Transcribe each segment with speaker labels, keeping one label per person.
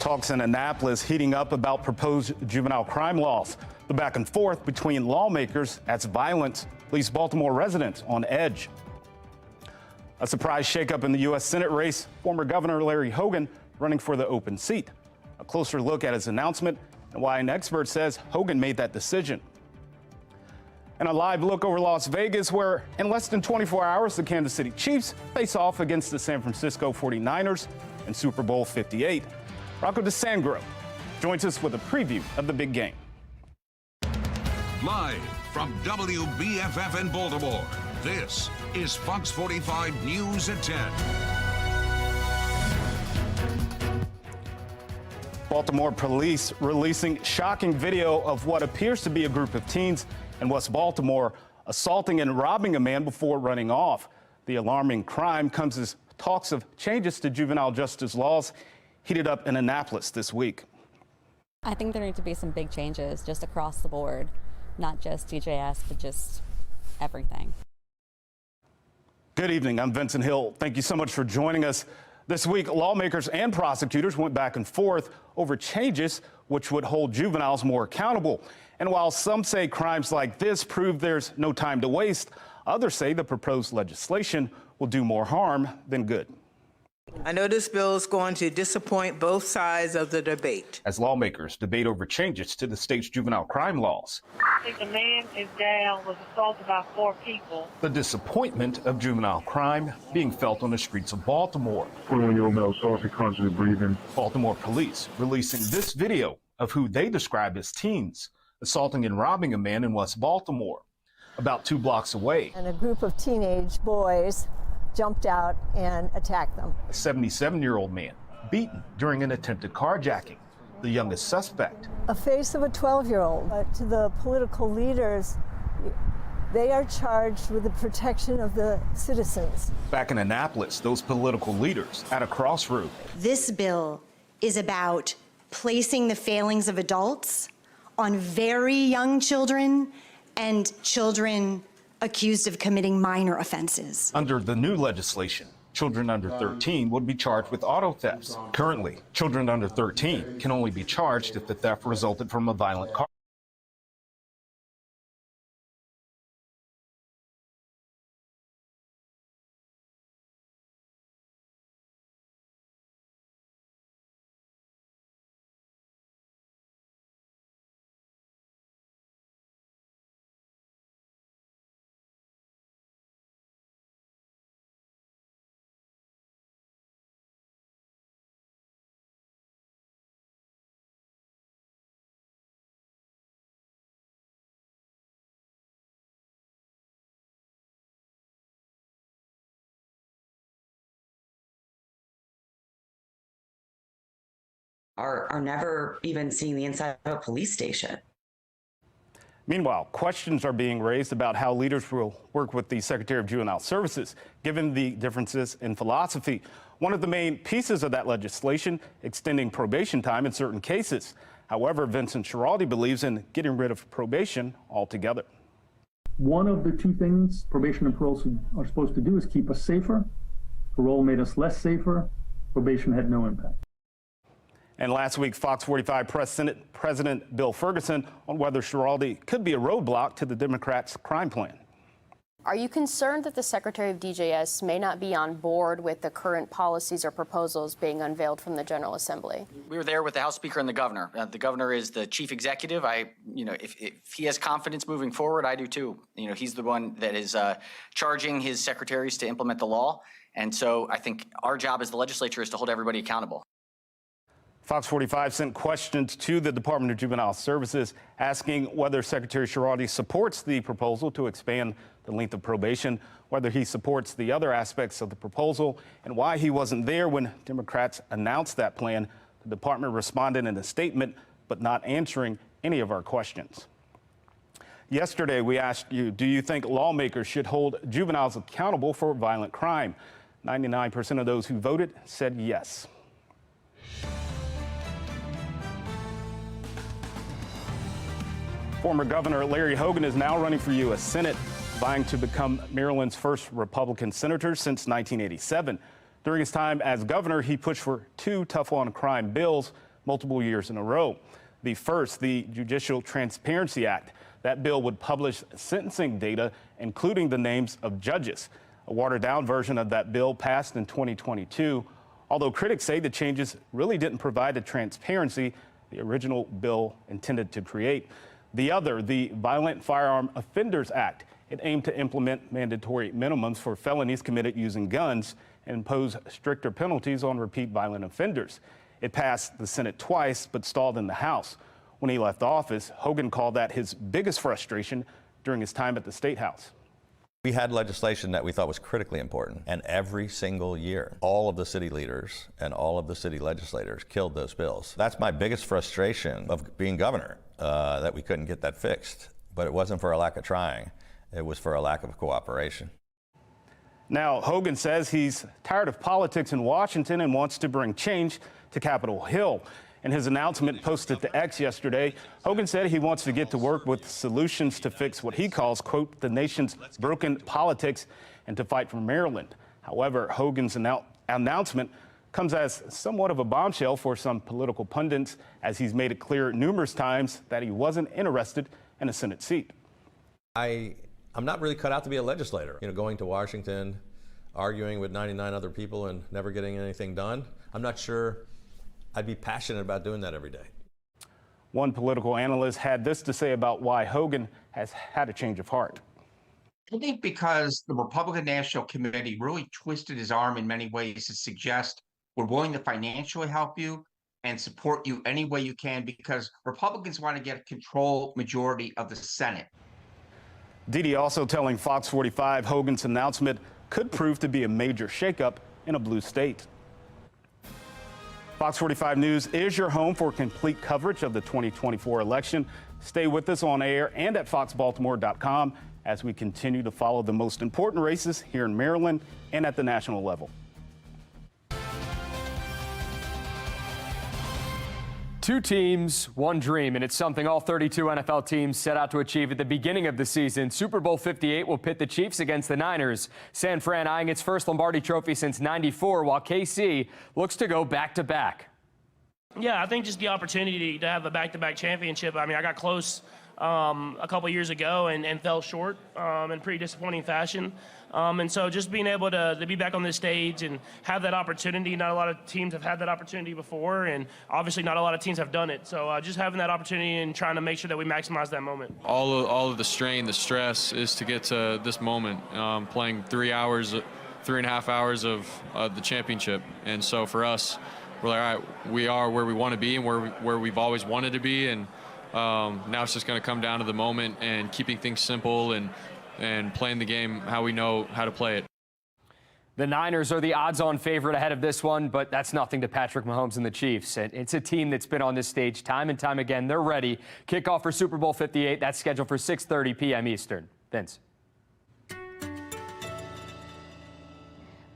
Speaker 1: Talks in Annapolis heating up about proposed juvenile crime laws. The back and forth between lawmakers adds violence, leaves Baltimore residents on edge. A surprise shakeup in the U.S. Senate race. Former Governor Larry Hogan running for the open seat. A closer look at his announcement and why an expert says Hogan made that decision. And a live look over Las Vegas, where in less than 24 hours, the Kansas City Chiefs face off against the San Francisco 49ers in Super Bowl 58. Rocco DeSangro joins us with a preview of the big game.
Speaker 2: Live from WBFF in Baltimore, this is Fox 45 News at 10.
Speaker 1: Baltimore police releasing shocking video of what appears to be a group of teens in West Baltimore assaulting and robbing a man before running off. The alarming crime comes as talks of changes to juvenile justice laws heated up in Annapolis this week.
Speaker 3: I think there need to be some big changes just across the board, not just DJS, but just everything.
Speaker 1: Good evening, I'm Vincent Hill. Thank you so much for joining us. This week, lawmakers and prosecutors went back and forth over changes which would hold juveniles more accountable. And while some say crimes like this prove there's no time to waste, others say the proposed legislation will do more harm than good.
Speaker 4: I know this bill is going to disappoint both sides of the debate.
Speaker 1: As lawmakers debate over changes to the state's juvenile crime laws.
Speaker 5: The man is down, was assaulted by 4 people.
Speaker 1: The disappointment of juvenile crime being felt on the streets of Baltimore.
Speaker 6: 21-year-old male assaulted, consciously breathing.
Speaker 1: Baltimore police releasing this video of who they describe as teens assaulting and robbing a man in West Baltimore, about 2 blocks away.
Speaker 7: And a group of teenage boys jumped out and attacked them.
Speaker 1: A 77-year-old man beaten during an attempted carjacking, the youngest suspect.
Speaker 7: A face of a 12-year-old. To the political leaders, they are charged with the protection of the citizens.
Speaker 1: Back in Annapolis, those political leaders at a crossroad.
Speaker 8: This bill is about placing the failings of adults on very young children and children accused of committing minor offenses.
Speaker 1: Under the new legislation, children under 13 would be charged with auto thefts. Currently, children under 13 can only be charged if the theft resulted from a violent car.
Speaker 9: are never even seeing the inside of a police station.
Speaker 1: Meanwhile, questions are being raised about how leaders will work with the Secretary of Juvenile Services, given the differences in philosophy. One of the main pieces of that legislation, extending probation time in certain cases. However, Vincent Schiraldi believes in getting rid of probation altogether.
Speaker 10: One of the 2 things probation and parole are supposed to do is keep us safer. Parole made us less safer. Probation had no impact.
Speaker 1: And last week, Fox 45 pressed Senate President Bill Ferguson on whether Schiraldi could be a roadblock to the Democrats' crime plan.
Speaker 11: Are you concerned that the Secretary of DJS may not be on board with the current policies or proposals being unveiled from the General Assembly?
Speaker 12: We were there with the House Speaker and the Governor. The Governor is the chief executive. If he has confidence moving forward, I do too. He's the one that is charging his secretaries to implement the law. And so I think our job as the legislature is to hold everybody accountable.
Speaker 1: Fox 45 sent questions to the Department of Juvenile Services asking whether Secretary Schiraldi supports the proposal to expand the length of probation, whether he supports the other aspects of the proposal, and why he wasn't there when Democrats announced that plan. The department responded in a statement, but not answering any of our questions. Yesterday, we asked you, do you think lawmakers should hold juveniles accountable for violent crime? 99% of those who voted said yes. Former Governor Larry Hogan is now running for U.S. Senate, vying to become Maryland's first Republican senator since 1987. During his time as governor, he pushed for 2 tough-on-crime bills, multiple years in a row. The first, the Judicial Transparency Act. That bill would publish sentencing data, including the names of judges. A watered-down version of that bill passed in 2022, although critics say the changes really didn't provide the transparency the original bill intended to create. The other, the Violent Firearm Offenders Act. It aimed to implement mandatory minimums for felonies committed using guns and impose stricter penalties on repeat violent offenders. It passed the Senate twice, but stalled in the House. When he left office, Hogan called that his biggest frustration during his time at the State House.
Speaker 13: We had legislation that we thought was critically important, and every single year, all of the city leaders and all of the city legislators killed those bills. That's my biggest frustration of being governor, that we couldn't get that fixed. But it wasn't for a lack of trying, it was for a lack of cooperation.
Speaker 1: Now, Hogan says he's tired of politics in Washington and wants to bring change to Capitol Hill. In his announcement posted to X yesterday, Hogan said he wants to get to work with solutions to fix what he calls, quote, the nation's broken politics and to fight for Maryland. However, Hogan's announcement comes as somewhat of a bombshell for some political pundits, as he's made it clear numerous times that he wasn't interested in a Senate seat.
Speaker 13: I'm not really cut out to be a legislator. You know, going to Washington, arguing with 99 other people and never getting anything done. I'm not sure I'd be passionate about doing that every day.
Speaker 1: One political analyst had this to say about why Hogan has had a change of heart.
Speaker 14: I think because the Republican National Committee really twisted his arm in many ways to suggest we're willing to financially help you and support you any way you can, because Republicans want to get a control majority of the Senate.
Speaker 1: Didi also telling Fox 45 Hogan's announcement could prove to be a major shakeup in a blue state. Fox 45 News is your home for complete coverage of the 2024 election. Stay with us on air and at foxbaltimore.com as we continue to follow the most important races here in Maryland and at the national level.
Speaker 15: Two teams, one dream, and it's something all 32 NFL teams set out to achieve at the beginning of the season. Super Bowl 58 will pit the Chiefs against the Niners. San Fran eyeing its first Lombardi trophy since '94, while KC looks to go back-to-back.
Speaker 16: Yeah, I think just the opportunity to have a back-to-back championship. I mean, I got close a couple years ago and fell short in pretty disappointing fashion. And so just being able to be back on this stage and have that opportunity, not a lot of teams have had that opportunity before, and obviously not a lot of teams have done it. So just having that opportunity and trying to make sure that we maximize that moment.
Speaker 17: All of the strain, the stress is to get to this moment, playing 3.5 hours of the championship. And so for us, we're like, all right, we are where we want to be and where we've always wanted to be. And now it's just going to come down to the moment and keeping things simple and playing the game how we know how to play it.
Speaker 15: The Niners are the odds-on favorite ahead of this one, but that's nothing to Patrick Mahomes and the Chiefs. It's a team that's been on this stage time and time again. They're ready. Kickoff for Super Bowl 58. That's scheduled for 6:30 p.m. Eastern. Vince.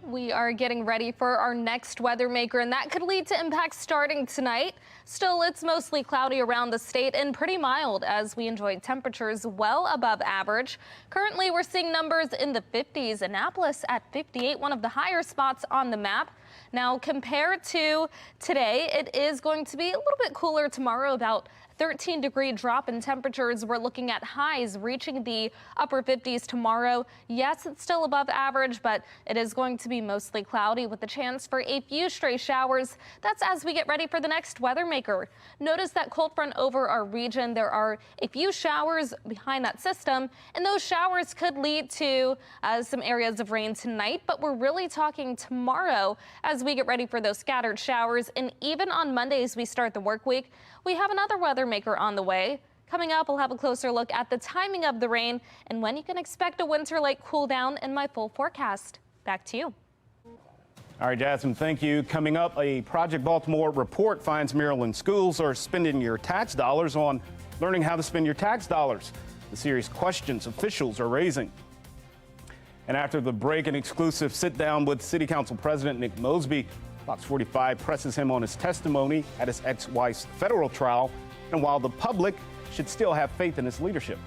Speaker 18: We are getting ready for our next weather maker, and that could lead to impacts starting tonight. Still, it's mostly cloudy around the state and pretty mild as we enjoy temperatures well above average. Currently, we're seeing numbers in the 50s. Annapolis at 58, one of the higher spots on the map. Now, compared to today, it is going to be a little bit cooler tomorrow, about 13-degree drop in temperatures. We're looking at highs reaching the upper 50s tomorrow. Yes, it's still above average, but it is going to be mostly cloudy with a chance for a few stray showers. That's as we get ready for the next weather maker. Notice that cold front over our region. There are a few showers behind that system, and those showers could lead to some areas of rain tonight, but we're really talking tomorrow as we get ready for those scattered showers. And even on Monday as we start the work week, we have another weather maker on the way. Coming up, we'll have a closer look at the timing of the rain and when you can expect a winter-like cool down in my full forecast. Back to you.
Speaker 1: All right, Jasmine, thank you. Coming up, a Project Baltimore report finds Maryland schools are spending your tax dollars on learning how to spend your tax dollars. The serious questions officials are raising. And after the break, an exclusive sit-down with City Council President Nick Mosby. Fox 45 presses him on his testimony at his ex-wife's federal trial, and while the public should still have faith in his leadership.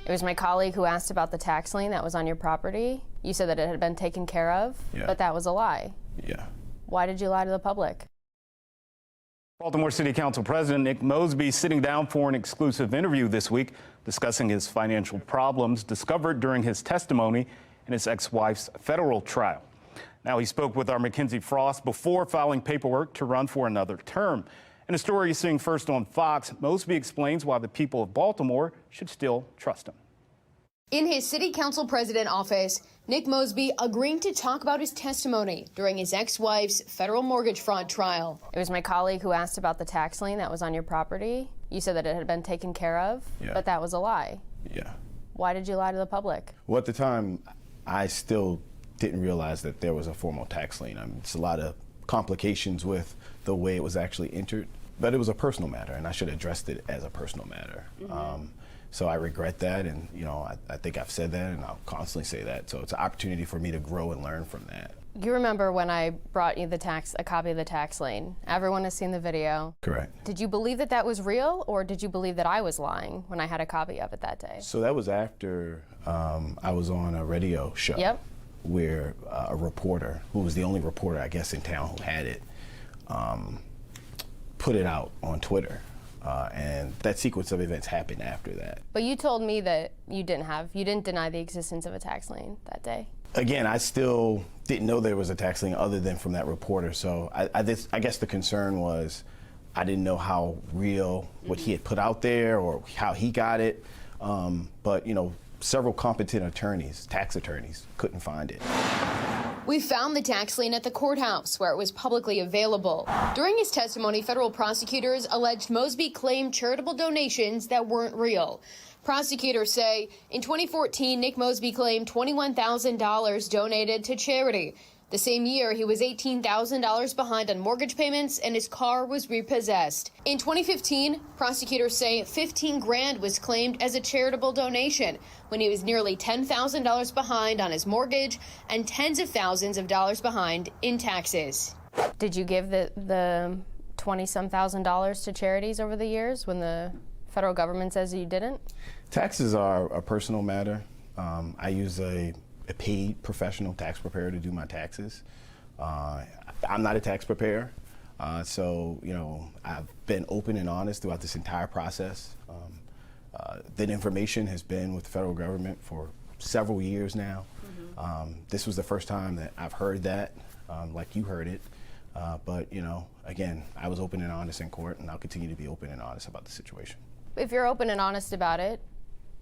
Speaker 11: It was my colleague who asked about the tax lien that was on your property. You said that it had been taken care of, but that was a lie.
Speaker 1: Yeah.
Speaker 11: Why did you lie to the public?
Speaker 1: Baltimore City Council President Nick Mosby sitting down for an exclusive interview this week, discussing his financial problems discovered during his testimony in his ex-wife's federal trial. Now, he spoke with our Mackenzie Frost before filing paperwork to run for another term. In a story you're seeing first on Fox, Mosby explains why the people of Baltimore should still trust him.
Speaker 11: In his city council president office, Nick Mosby agreeing to talk about his testimony during his ex-wife's federal mortgage fraud trial. It was my colleague who asked about the tax lien that was on your property. You said that it had been taken care of, but that was a lie.
Speaker 19: Yeah.
Speaker 11: Why did you lie to the public?
Speaker 19: Well, at the time, I still didn't realize that there was a formal tax lien. I mean, it's a lot of complications with the way it was actually entered, but it was a personal matter, and I should have addressed it as a personal matter. So I regret that, and I think I've said that, and I'll constantly say that. So it's an opportunity for me to grow and learn from that.
Speaker 11: You remember when I brought you a copy of the tax lien? Everyone has seen the video.
Speaker 19: Correct.
Speaker 11: Did you believe that that was real, or did you believe that I was lying when I had a copy of it that day?
Speaker 19: So that was after I was on a radio show.
Speaker 11: Yep.
Speaker 19: Where a reporter, who was the only reporter, I guess, in town who had it, put it out on Twitter. And that sequence of events happened after that.
Speaker 11: But you told me that you didn't deny the existence of a tax lien that day.
Speaker 19: Again, I still didn't know there was a tax lien other than from that reporter. So I guess the concern was I didn't know how real what he had put out there or how he got it. But several competent attorneys, tax attorneys, couldn't find it.
Speaker 11: We found the tax lien at the courthouse, where it was publicly available. During his testimony, federal prosecutors alleged Mosby claimed charitable donations that weren't real. Prosecutors say in 2014, Nick Mosby claimed $21,000 donated to charity. The same year, he was $18,000 behind on mortgage payments and his car was repossessed. In 2015, prosecutors say $15,000 was claimed as a charitable donation when he was nearly $10,000 behind on his mortgage and tens of thousands of dollars behind in taxes. Did you give the 20-some thousand dollars to charities over the years when the federal government says you didn't?
Speaker 19: Taxes are a personal matter. I use a paid professional tax preparer to do my taxes. I'm not a tax preparer, so I've been open and honest throughout this entire process. That information has been with the federal government for several years now. This was the first time that I've heard that, like you heard it. But again, I was open and honest in court, and I'll continue to be open and honest about the situation.
Speaker 11: If you're open and honest about it,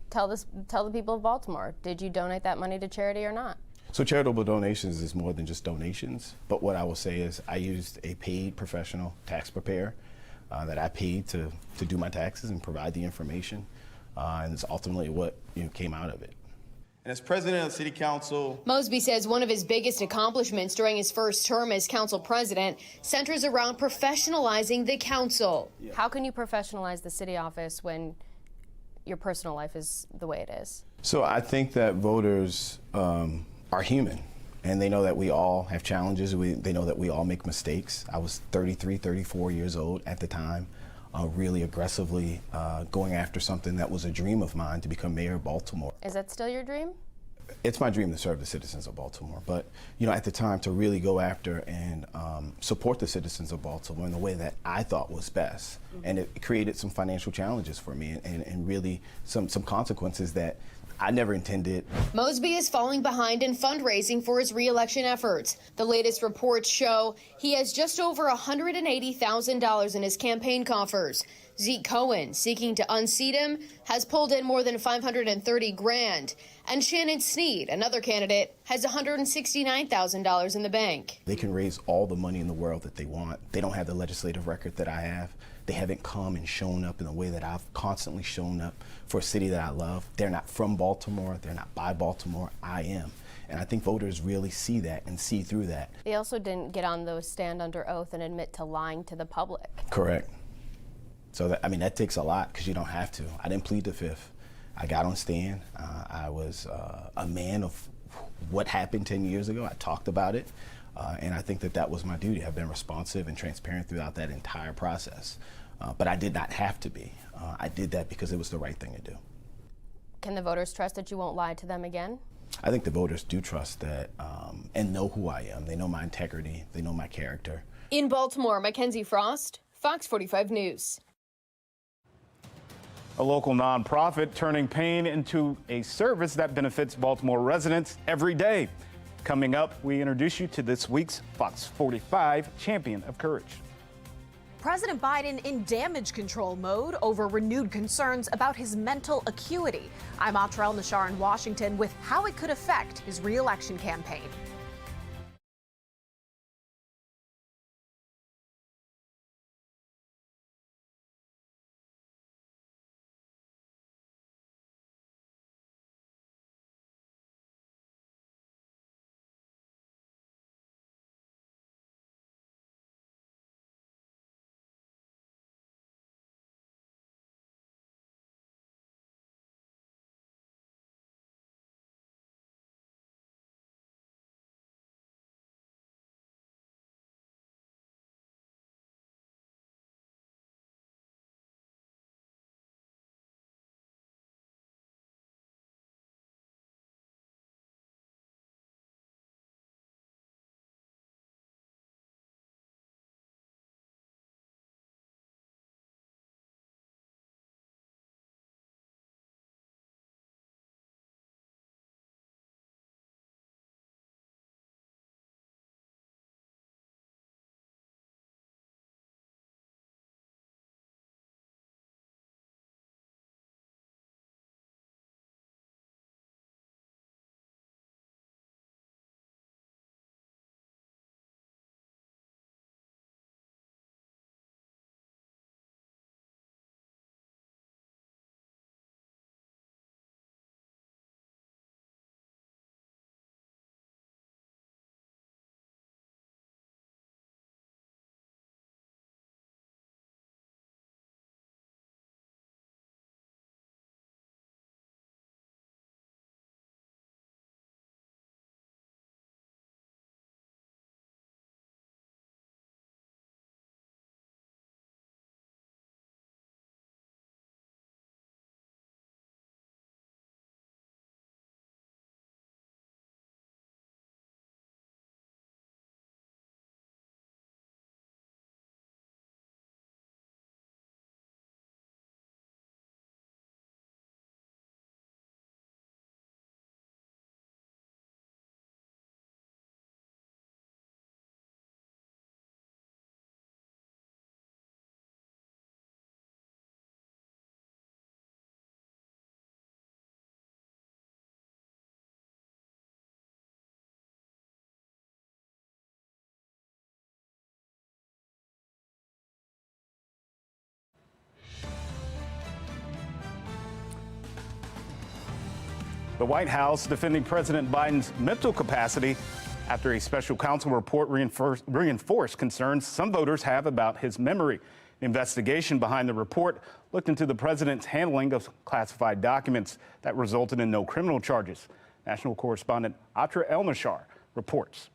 Speaker 11: tell the people of Baltimore, did you donate that money to charity or not?
Speaker 19: So charitable donations is more than just donations, but what I will say is I used a paid professional tax preparer that I paid to do my taxes and provide the information, and it's ultimately what came out of it.
Speaker 20: And as president of the city council,
Speaker 11: Mosby says one of his biggest accomplishments during his first term as council president centers around professionalizing the council. Yeah. How can you professionalize the city office when your personal life is the way it is?
Speaker 19: So I think that voters are human, and they know that we all have challenges. They know that we all make mistakes. I was 33, 34 years old at the time, really aggressively going after something that was a dream of mine, to become mayor of Baltimore.
Speaker 11: Is that still your dream?
Speaker 19: It's my dream to serve the citizens of Baltimore, but at the time, to really go after and support the citizens of Baltimore in the way that I thought was best. And it created some financial challenges for me and really some consequences that I never intended.
Speaker 11: Mosby is falling behind in fundraising for his re-election efforts. The latest reports show he has just over $180,000 in his campaign coffers. Zeke Cohen, seeking to unseat him, has pulled in more than $530,000. And Shannon Sneed, another candidate, has $169,000 in the bank.
Speaker 19: They can raise all the money in the world that they want. They don't have the legislative record that I have. They haven't come and shown up in the way that I've constantly shown up for a city that I love. They're not from Baltimore. They're not by Baltimore. I am. And I think voters really see that and see through that.
Speaker 11: They also didn't get on those stand under oath and admit to lying to the public.
Speaker 19: Correct. So that takes a lot, because you don't have to. I didn't plead the fifth. I got on stand. I was a man of what happened 10 years ago. I talked about it. And I think that was my duty. I've been responsive and transparent throughout that entire process. But I did not have to be. I did that because it was the right thing to do.
Speaker 21: Can the voters trust that you won't lie to them again?
Speaker 19: I think the voters do trust that and know who I am. They know my integrity. They know my character.
Speaker 11: In Baltimore, Mackenzie Frost, Fox 45 News.
Speaker 1: A local nonprofit turning pain into a service that benefits Baltimore residents every day. Coming up, we introduce you to this week's Fox 45 Champion of Courage.
Speaker 22: President Biden in damage control mode over renewed concerns about his mental acuity. I'm Atra El-Nashar in Washington with how it could affect his re-election campaign.
Speaker 1: The White House defending President Biden's mental capacity after a special counsel report reinforced concerns some voters have about his memory. The investigation behind the report looked into the president's handling of classified documents that resulted in no criminal charges. National correspondent Atra El-Nashar reports.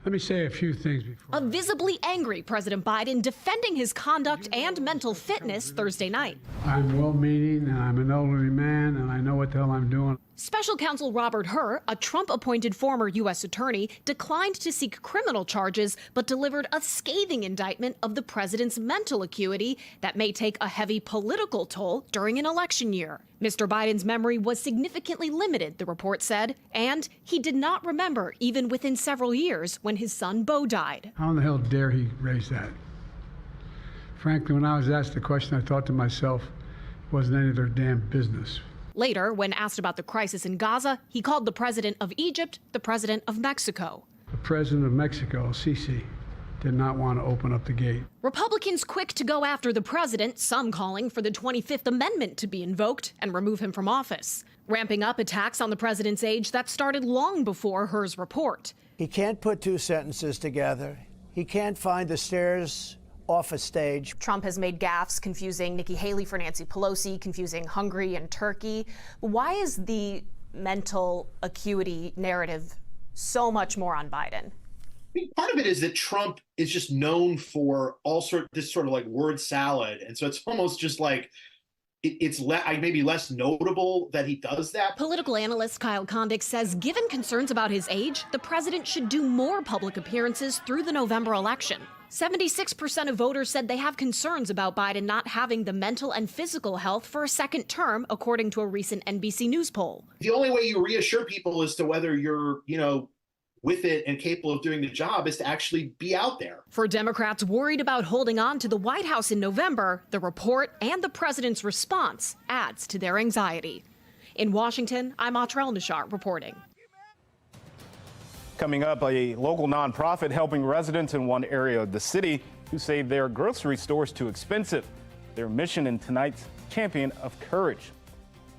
Speaker 23: Let me say a few things before.
Speaker 22: A visibly angry President Biden defending his conduct and mental fitness Thursday night.
Speaker 23: I'm well-meaning and I'm an elderly man and I know what the hell I'm doing.
Speaker 22: Special counsel Robert Hur, a Trump-appointed former U.S. attorney, declined to seek criminal charges but delivered a scathing indictment of the president's mental acuity that may take a heavy political toll during an election year. Mr. Biden's memory was significantly limited, the report said, and he did not remember even within several years when his son Beau died.
Speaker 23: How in the hell dare he raise that? Frankly, when I was asked the question, I thought to myself, it wasn't any of their damn business.
Speaker 22: Later, when asked about the crisis in Gaza, he called the president of Egypt the president of Mexico.
Speaker 23: The president of Mexico, Sisi, did not want to open up the gate.
Speaker 22: Republicans quick to go after the president, some calling for the 25th Amendment to be invoked and remove him from office, ramping up attacks on the president's age that started long before Hur's report.
Speaker 24: He can't put two sentences together. He can't find the stairs off a stage.
Speaker 22: Trump has made gaffes confusing Nikki Haley for Nancy Pelosi, confusing Hungary and Turkey. Why is the mental acuity narrative so much more on Biden?
Speaker 25: I think part of it is that Trump is just known for this sort of like word salad. And so it's almost just like it's maybe less notable that he does that.
Speaker 22: Political analyst Kyle Kondik says given concerns about his age, the president should do more public appearances through the November election. 76% of voters said they have concerns about Biden not having the mental and physical health for a second term, according to a recent NBC News poll.
Speaker 25: The only way you reassure people as to whether you're, with it and capable of doing the job is to actually be out there.
Speaker 22: For Democrats worried about holding on to the White House in November, the report and the president's response adds to their anxiety. In Washington, I'm Atrell Nishar reporting.
Speaker 1: Coming up, a local nonprofit helping residents in one area of the city who say their grocery store is too expensive. Their mission in tonight's Champion of Courage.